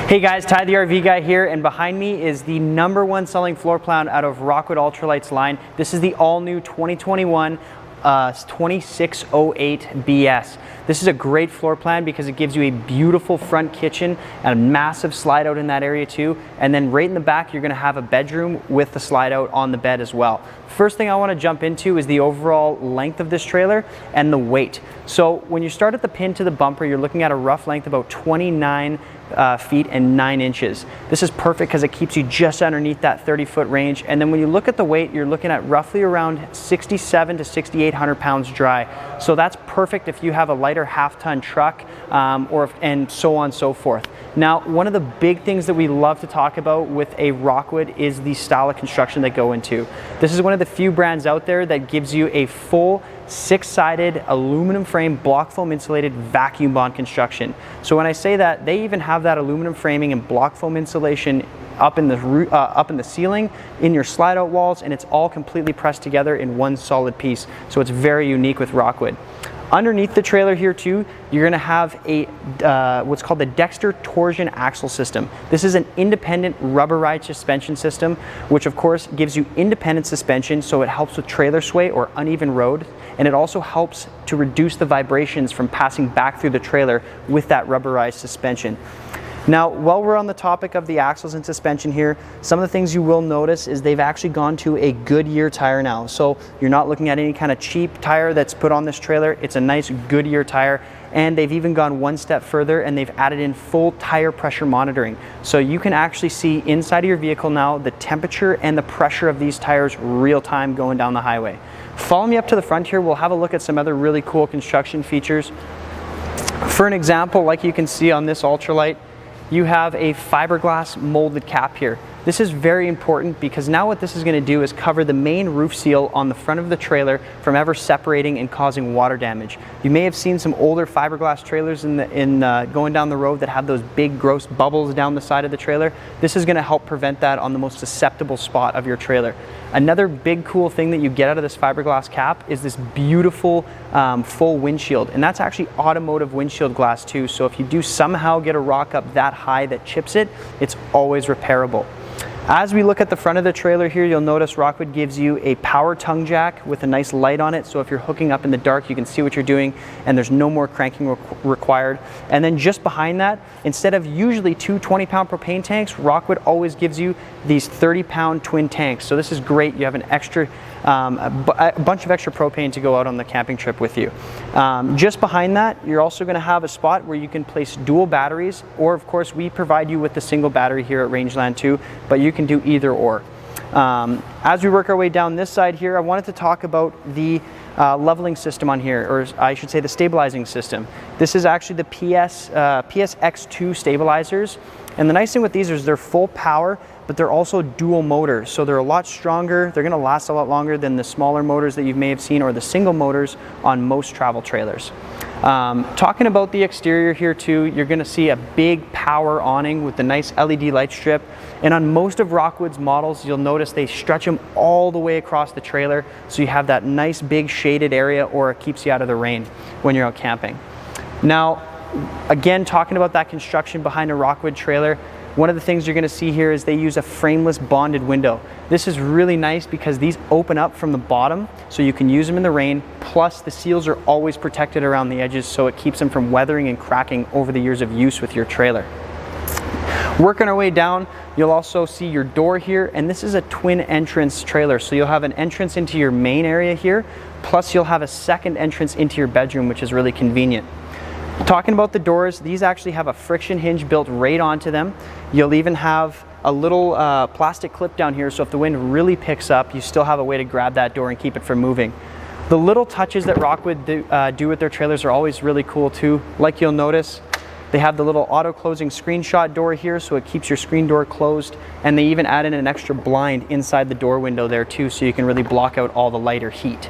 Hey guys, Ty the RV guy here, and behind me is the #1 selling floor plan out of Rockwood Ultralite's line. This is the all-new 2021 2608 BS. This is a great floor plan because it gives you a beautiful front kitchen and a massive slide out in that area too. And then right in the back, you're gonna have a bedroom with the slide out on the bed as well. First thing I wanna jump into is the overall length of this trailer and the weight. So when you start at the pin to the bumper, you're looking at a rough length about 29 feet and 9 inches. This is perfect because it keeps you just underneath that 30-foot range. And then when you look at the weight, you're looking at roughly around 6,700 to 6,800 pounds dry. So that's perfect if you have a lighter half-ton truck and so on and so forth. Now, one of the big things that we love to talk about with a Rockwood is the style of construction they go into. This is one of the few brands out there that gives you a full 6-sided aluminum frame block foam insulated vacuum bond construction. So when I say that, they even have that aluminum framing and block foam insulation up in the ceiling, in your slide out walls, and it's all completely pressed together in one solid piece. So it's very unique with Rockwood. Underneath the trailer here too, you're gonna have a what's called the Dexter Torsion axle system. This is an independent rubberized suspension system, which of course gives you independent suspension, so it helps with trailer sway or uneven road, and it also helps to reduce the vibrations from passing back through the trailer with that rubberized suspension. Now, while we're on the topic of the axles and suspension here, some of the things you will notice is they've actually gone to a Goodyear tire now. So you're not looking at any kind of cheap tire that's put on this trailer. It's a nice Goodyear tire. And they've even gone one step further and they've added in full tire pressure monitoring. So you can actually see inside of your vehicle now the temperature and the pressure of these tires real time going down the highway. Follow me up to the front here. We'll have a look at some other really cool construction features. For an example, like you can see on this Ultralite, you have a fiberglass molded cap here. This is very important because now what this is going to do is cover the main roof seal on the front of the trailer from ever separating and causing water damage. You may have seen some older fiberglass trailers going down the road that have those big gross bubbles down the side of the trailer. This is going to help prevent that on the most susceptible spot of your trailer. Another big cool thing that you get out of this fiberglass cap is this beautiful full windshield, and that's actually automotive windshield glass too. So if you do somehow get a rock up that high that chips it, it's always repairable. As we look at the front of the trailer here, you'll notice Rockwood gives you a power tongue jack with a nice light on it, so if you're hooking up in the dark, you can see what you're doing and there's no more cranking required. And then just behind that, instead of usually 2 20-pound propane tanks, Rockwood always gives you these 30-pound twin tanks. So this is great. You have an extra, a bunch of extra propane to go out on the camping trip with you. Just behind that, you're also going to have a spot where you can place dual batteries, or of course we provide you with the single battery here at Rangeland too, but you can do either or. As we work our way down this side here, I wanted to talk about the leveling system on here, or I should say the stabilizing system. This is actually the PSX2 stabilizers, and the nice thing with these is they're full power, but they're also dual motor, so they're a lot stronger. They're going to last a lot longer than the smaller motors that you may have seen, or the single motors on most travel trailers. Talking about the exterior here too, you're going to see a big power awning with the nice LED light strip, and on most of Rockwood's models you'll notice they stretch them all the way across the trailer, so you have that nice big shaded area, or it keeps you out of the rain when you're out camping. Now again, talking about that construction behind a Rockwood trailer, one of the things you're going to see here is they use a frameless bonded window. This is really nice because these open up from the bottom so you can use them in the rain, plus the seals are always protected around the edges so it keeps them from weathering and cracking over the years of use with your trailer. Working our way down, you'll also see your door here, and this is a twin entrance trailer, so you'll have an entrance into your main area here, plus you'll have a second entrance into your bedroom, which is really convenient. Talking about the doors, these actually have a friction hinge built right onto them. You'll even have a little plastic clip down here, so if the wind really picks up, you still have a way to grab that door and keep it from moving. The little touches that Rockwood do with their trailers are always really cool too. Like you'll notice, they have the little auto closing screenshot door here, so it keeps your screen door closed, and they even add in an extra blind inside the door window there too, so you can really block out all the light or heat.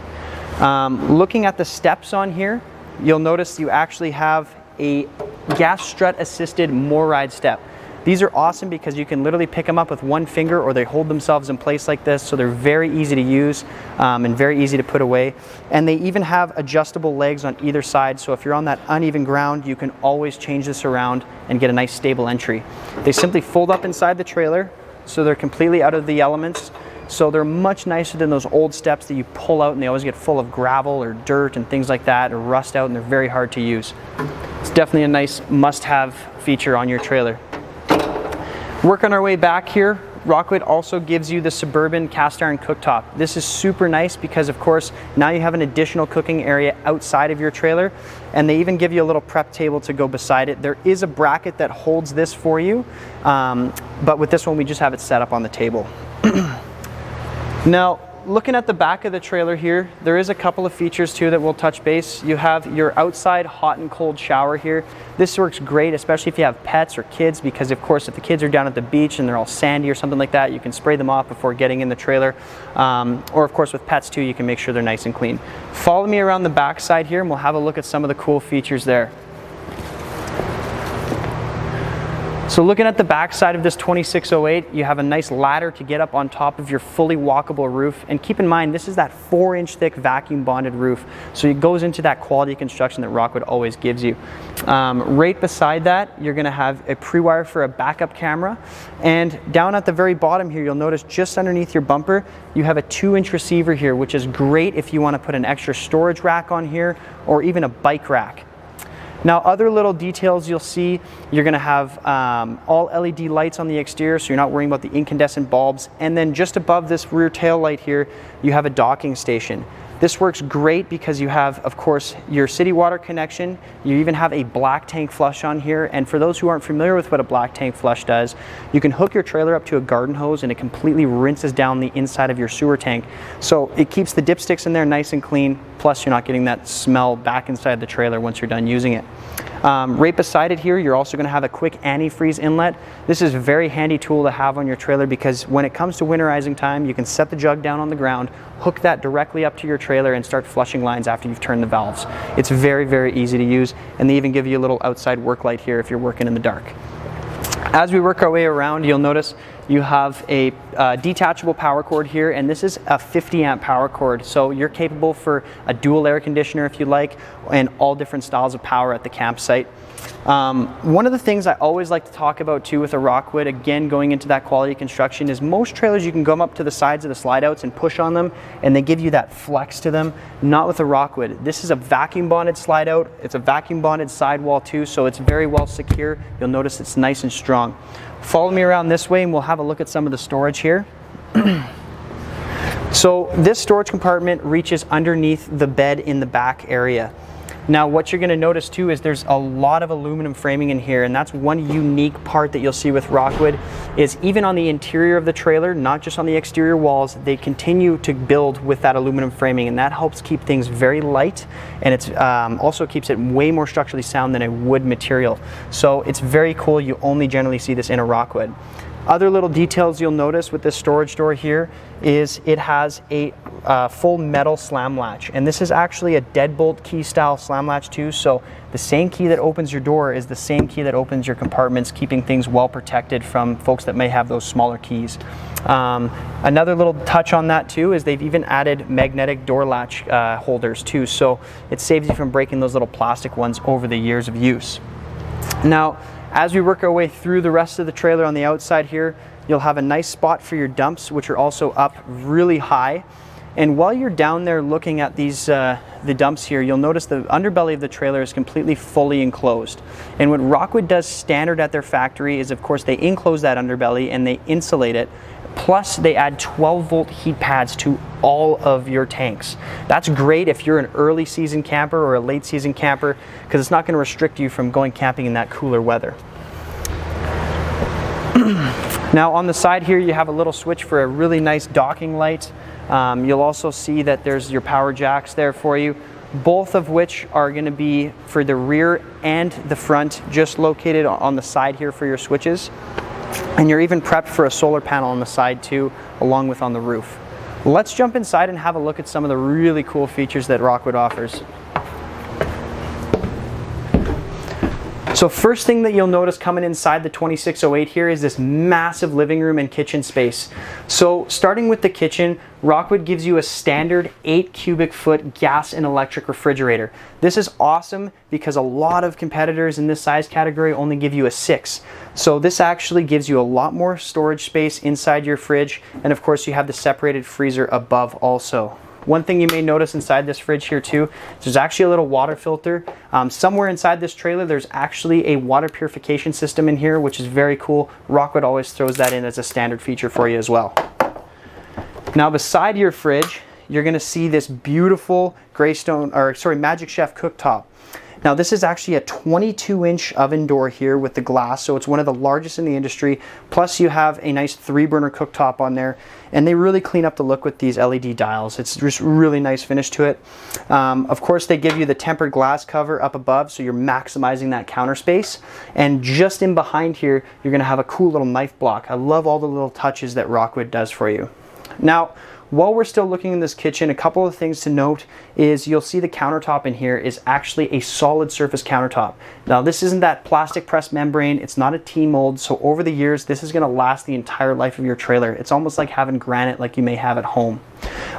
Looking at the steps on here, you'll notice you actually have a gas strut assisted more ride step. These are awesome because you can literally pick them up with one finger, or they hold themselves in place like this, so they're very easy to use and very easy to put away. And they even have adjustable legs on either side, so if you're on that uneven ground, you can always change this around and get a nice stable entry. They simply fold up inside the trailer, so they're completely out of the elements. So they're much nicer than those old steps that you pull out and they always get full of gravel or dirt and things like that, or rust out, and they're very hard to use. It's definitely a nice must-have feature on your trailer. Working our way back here, Rockwood also gives you the Suburban cast iron cooktop. This is super nice because, of course, now you have an additional cooking area outside of your trailer, and they even give you a little prep table to go beside it. There is a bracket that holds this for you, but with this one we just have it set up on the table. Now, looking at the back of the trailer here, there is a couple of features too that we'll touch base. You have your outside hot and cold shower here. This works great, especially if you have pets or kids, because of course if the kids are down at the beach and they're all sandy or something like that, you can spray them off before getting in the trailer. Or of course with pets too, you can make sure they're nice and clean. Follow me around the back side here and we'll have a look at some of the cool features there. So looking at the back side of this 2608, you have a nice ladder to get up on top of your fully walkable roof. And keep in mind, this is that 4-inch thick vacuum bonded roof. So it goes into that quality construction that Rockwood always gives you. Right beside that, you're gonna have a pre-wire for a backup camera. And down at the very bottom here, you'll notice just underneath your bumper, you have a 2-inch receiver here, which is great if you wanna put an extra storage rack on here or even a bike rack. Now, other little details you'll see, you're gonna have all LED lights on the exterior, so you're not worrying about the incandescent bulbs. And then just above this rear tail light here, you have a docking station. This works great because you have, of course, your city water connection. You even have a black tank flush on here. And for those who aren't familiar with what a black tank flush does, you can hook your trailer up to a garden hose and it completely rinses down the inside of your sewer tank. So it keeps the dipsticks in there nice and clean, plus you're not getting that smell back inside the trailer once you're done using it. Right beside it here, you're also going to have a quick antifreeze inlet. This is a very handy tool to have on your trailer because when it comes to winterizing time, you can set the jug down on the ground, hook that directly up to your trailer and start flushing lines after you've turned the valves. It's very, very easy to use, and they even give you a little outside work light here if you're working in the dark. As we work our way around, you'll notice you have a detachable power cord here, and this is a 50 amp power cord, so you're capable for a dual air conditioner if you like, and all different styles of power at the campsite. One of the things I always like to talk about too with a Rockwood, again going into that quality construction, is most trailers you can go up to the sides of the slide outs and push on them and they give you that flex to them. Not with a Rockwood. This is a vacuum bonded slide out, it's a vacuum bonded sidewall too, so it's very well secure. You'll notice it's nice and strong. Follow me around this way and we'll have a look at some of the storage here. So this storage compartment reaches underneath the bed in the back area. Now what you're going to notice too is there's a lot of aluminum framing in here, and that's one unique part that you'll see with Rockwood, is even on the interior of the trailer, not just on the exterior walls, they continue to build with that aluminum framing, and that helps keep things very light, and it's also keeps it way more structurally sound than a wood material. So it's very cool. You only generally see this in a Rockwood. Other little details you'll notice with this storage door here is it has a full metal slam latch, and this is actually a deadbolt key style slam latch too, so the same key that opens your door is the same key that opens your compartments, keeping things well protected from folks that may have those smaller keys. Another little touch on that too is they've even added magnetic door latch holders too, so it saves you from breaking those little plastic ones over the years of use. Now, as we work our way through the rest of the trailer on the outside here, you'll have a nice spot for your dumps, which are also up really high. And while you're down there looking at these the dumps here, you'll notice the underbelly of the trailer is completely fully enclosed. And what Rockwood does standard at their factory is, of course, they enclose that underbelly and they insulate it. Plus, they add 12-volt heat pads to all of your tanks. That's great if you're an early season camper or a late season camper, because it's not going to restrict you from going camping in that cooler weather. Now on the side here, you have a little switch for a really nice docking light. You'll also see that there's your power jacks there for you, both of which are going to be for the rear and the front, just located on the side here for your switches. And you're even prepped for a solar panel on the side too, along with on the roof. Let's jump inside and have a look at some of the really cool features that Rockwood offers. So first thing that you'll notice coming inside the 2608 here is this massive living room and kitchen space. So starting with the kitchen, Rockwood gives you a standard 8 cubic foot gas and electric refrigerator. This is awesome because a lot of competitors in this size category only give you a 6. So this actually gives you a lot more storage space inside your fridge, and of course you have the separated freezer above also. One thing you may notice inside this fridge here too, there's actually a little water filter. Somewhere inside this trailer there's actually a water purification system in here, which is very cool. Rockwood always throws that in as a standard feature for you as well. Now beside your fridge, you're gonna see this beautiful Magic Chef cooktop. Now this is actually a 22-inch oven door here with the glass, so it's one of the largest in the industry. Plus you have a nice 3-burner cooktop on there, and they really clean up the look with these LED dials. It's just really nice finish to it. Of course they give you the tempered glass cover up above, so you're maximizing that counter space. And just in behind here, you're gonna have a cool little knife block. I love all the little touches that Rockwood does for you. Now, while we're still looking in this kitchen, a couple of things to note is you'll see the countertop in here is actually a solid surface countertop. Now this isn't that plastic press membrane, it's not a T-mold, so over the years this is going to last the entire life of your trailer. It's almost like having granite like you may have at home.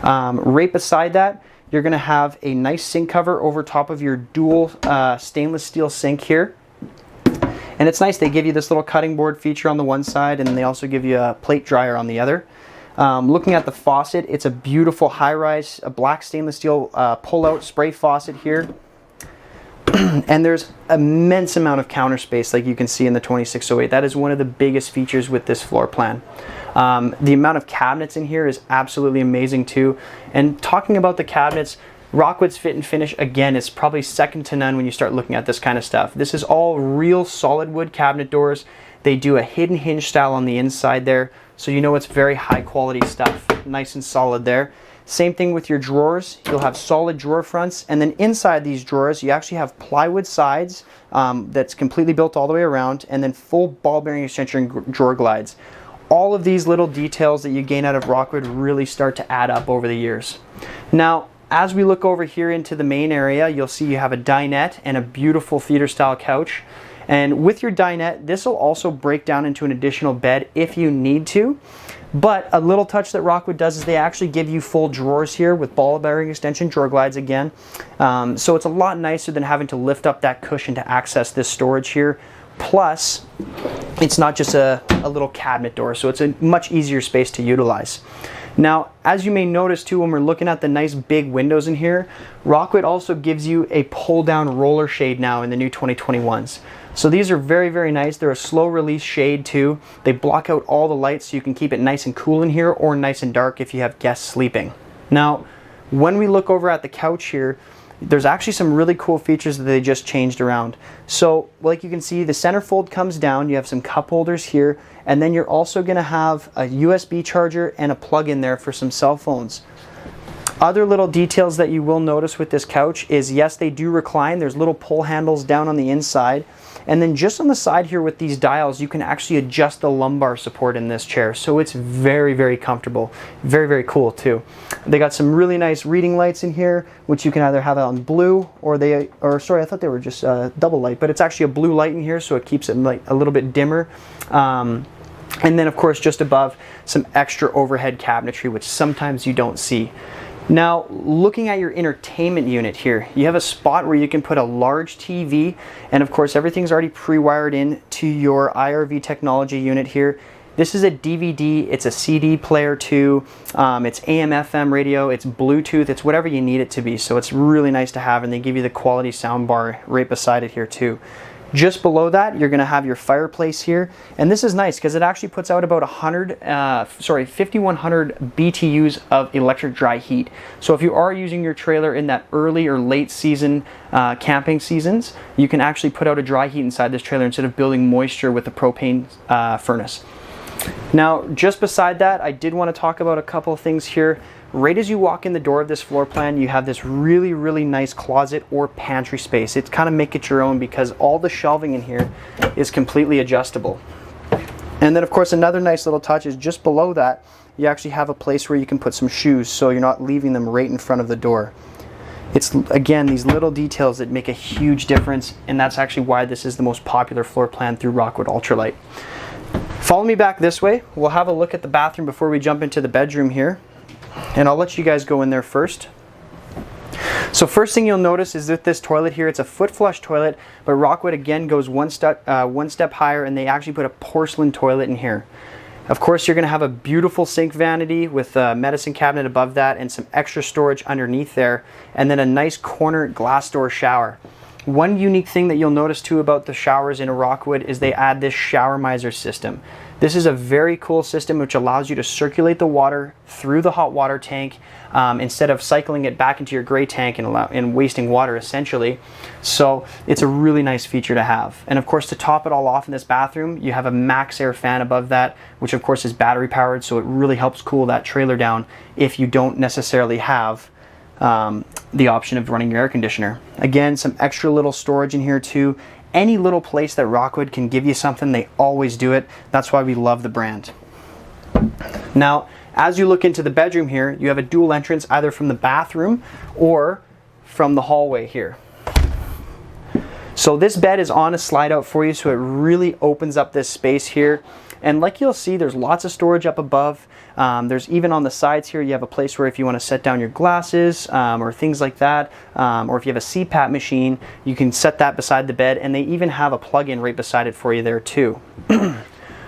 Right beside that, you're going to have a nice sink cover over top of your dual stainless steel sink here. And it's nice, they give you this little cutting board feature on the one side, and they also give you a plate dryer on the other. Looking at the faucet, it's a beautiful high-rise, a black stainless steel pull-out spray faucet here. And there's immense amount of counter space like you can see in the 2608. That is one of the biggest features with this floor plan. The amount of cabinets in here is absolutely amazing too. And talking about the cabinets, Rockwood's fit and finish, again, is probably second to none when you start looking at this kind of stuff. This is all real solid wood cabinet doors. They do a hidden hinge style on the inside there, so you know it's very high quality stuff, nice and solid there. Same thing with your drawers. You'll have solid drawer fronts, and then inside these drawers you actually have plywood sides that's completely built all the way around, and then full ball bearing extension drawer glides. All of these little details that you gain out of Rockwood really start to add up over the years. Now, as we look over here into the main area, you'll see you have a dinette and a beautiful theater style couch. And with your dinette, this will also break down into an additional bed if you need to. But a little touch that Rockwood does is they actually give you full drawers here with ball bearing extension drawer glides again. So it's a lot nicer than having to lift up that cushion to access this storage here. Plus, it's not just a little cabinet door, so it's a much easier space to utilize. Now, as you may notice too, when we're looking at the nice big windows in here, Rockwood also gives you a pull down roller shade now in the new 2021s. So these are very, very nice. They're a slow release shade too. They block out all the lights so you can keep it nice and cool in here, or nice and dark if you have guests sleeping. Now, when we look over at the couch here, there's actually some really cool features that they just changed around. So like you can see, the centerfold comes down, you have some cup holders here, and then you're also gonna have a USB charger and a plug in there for some cell phones. Other little details that you will notice with this couch is, yes, they do recline. There's little pull handles down on the inside. And then just on the side here with these dials, you can actually adjust the lumbar support in this chair. So it's very, very comfortable. Very, very cool too. They got some really nice reading lights in here, which you can either have on blue or sorry, I thought they were just double light, but it's actually a blue light in here, so it keeps it like a little bit dimmer. And then of course, just above, some extra overhead cabinetry, which sometimes you don't see. Now, looking at your entertainment unit here, you have a spot where you can put a large TV, and of course everything's already pre-wired in to your IRV technology unit here. This is a DVD, it's a CD player too, it's AM, FM radio, it's Bluetooth, it's whatever you need it to be, so it's really nice to have, and they give you the quality sound bar right beside it here too. Just below that, you're going to have your fireplace here, and this is nice because it actually puts out about 5,100 BTUs of electric dry heat. So if you are using your trailer in that early or late season camping seasons, you can actually put out a dry heat inside this trailer instead of building moisture with the propane furnace. Now, just beside that, I did want to talk about a couple of things here. Right as you walk in the door of this floor plan, you have this really, really nice closet or pantry space. It's kind of make it your own because all the shelving in here is completely adjustable. And then of course another nice little touch is just below that, you actually have a place where you can put some shoes so you're not leaving them right in front of the door. It's, again, these little details that make a huge difference, and that's actually why this is the most popular floor plan through Rockwood Ultralite. Follow me back this way. We'll have a look at the bathroom before we jump into the bedroom here, and I'll let you guys go in there first. So first thing you'll notice is that this toilet here, it's a foot flush toilet, but Rockwood again goes one step higher, and they actually put a porcelain toilet in here. Of course, you're going to have a beautiful sink vanity with a medicine cabinet above that and some extra storage underneath there, and then a nice corner glass door shower. One unique thing that you'll notice too about the showers in a Rockwood is they add this shower miser system. This is a very cool system which allows you to circulate the water through the hot water tank instead of cycling it back into your gray tank and wasting water essentially. So it's a really nice feature to have. And of course, to top it all off in this bathroom, you have a max air fan above that, which of course is battery powered, so it really helps cool that trailer down if you don't necessarily have the option of running your air conditioner. Again, some extra little storage in here too. Any little place that Rockwood can give you something, they always do it. That's why we love the brand. Now, as you look into the bedroom here, you have a dual entrance either from the bathroom or from the hallway here. So this bed is on a slide out for you, so it really opens up this space here. And like you'll see, there's lots of storage up above. There's even on the sides here, you have a place where if you want to set down your glasses or things like that, or if you have a CPAP machine, you can set that beside the bed, and they even have a plug-in right beside it for you there too.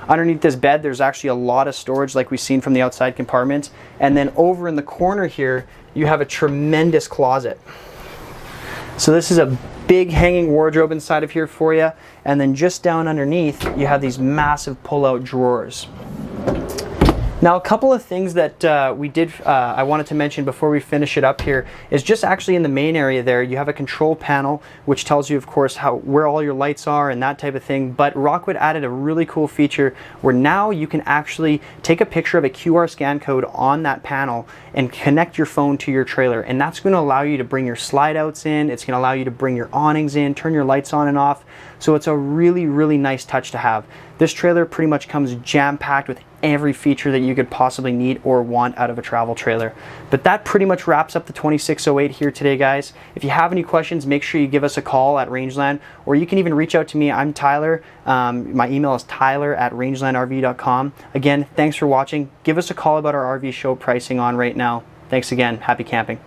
Underneath this bed, there's actually a lot of storage like we've seen from the outside compartment. And then over in the corner here, you have a tremendous closet. So this is a big hanging wardrobe inside of here for you, and then just down underneath you have these massive pull-out drawers. Now, a couple of things that I wanted to mention before we finish it up here is just actually in the main area there, you have a control panel which tells you, of course, where all your lights are and that type of thing. But Rockwood added a really cool feature where now you can actually take a picture of a QR scan code on that panel and connect your phone to your trailer, and that's going to allow you to bring your slide outs in. It's going to allow you to bring your awnings in, turn your lights on and off. So it's a really, really nice touch to have. This trailer pretty much comes jam-packed with every feature that you could possibly need or want out of a travel trailer. But that pretty much wraps up the 2608 here today, guys. If you have any questions, make sure you give us a call at Rangeland, or you can even reach out to me. I'm Tyler. My email is tyler@rangelandrv.com. Again, thanks for watching. Give us a call about our RV show pricing on right now. Thanks again. Happy camping.